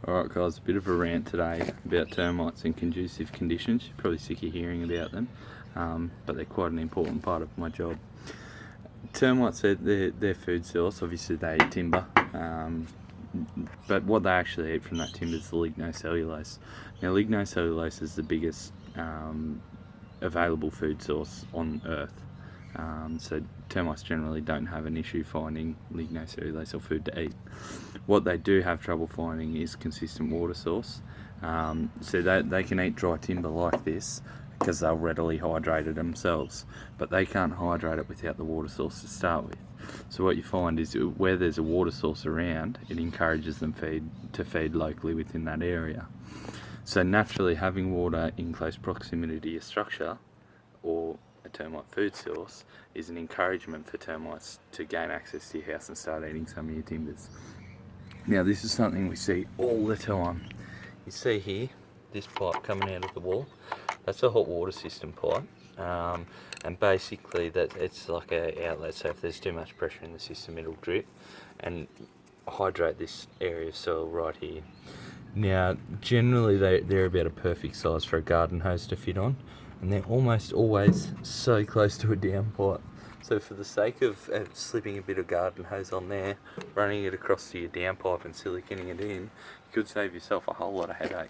Alright guys, a bit of a rant today about termites in conducive conditions. You're probably sick of hearing about them, but they're quite an important part of my job. Termites, they're food source. Obviously they eat timber, but what they actually eat from that timber is the lignocellulose. Now lignocellulose is the biggest available food source on Earth. So termites generally don't have an issue finding lignocellulose or food to eat. What they do have trouble finding is consistent water source. So they can eat dry timber like this because they'll readily hydrate it themselves, but they can't hydrate it without the water source to start with. So what you find is where there's a water source around, it encourages them to feed locally within that area. So naturally having water in close proximity to your structure or a termite food source is an encouragement for termites to gain access to your house and start eating some of your timbers. Now this is something we see all the time. You see here, this pipe coming out of the wall, that's a hot water system pipe, and basically that it's like an outlet, so if there's too much pressure in the system it'll drip and hydrate this area of soil right here. Now generally they're about a perfect size for a garden hose to fit on, and they're almost always so close to a downpipe. So for the sake of slipping a bit of garden hose on there, running it across to your downpipe and siliconing it in, you could save yourself a whole lot of headache.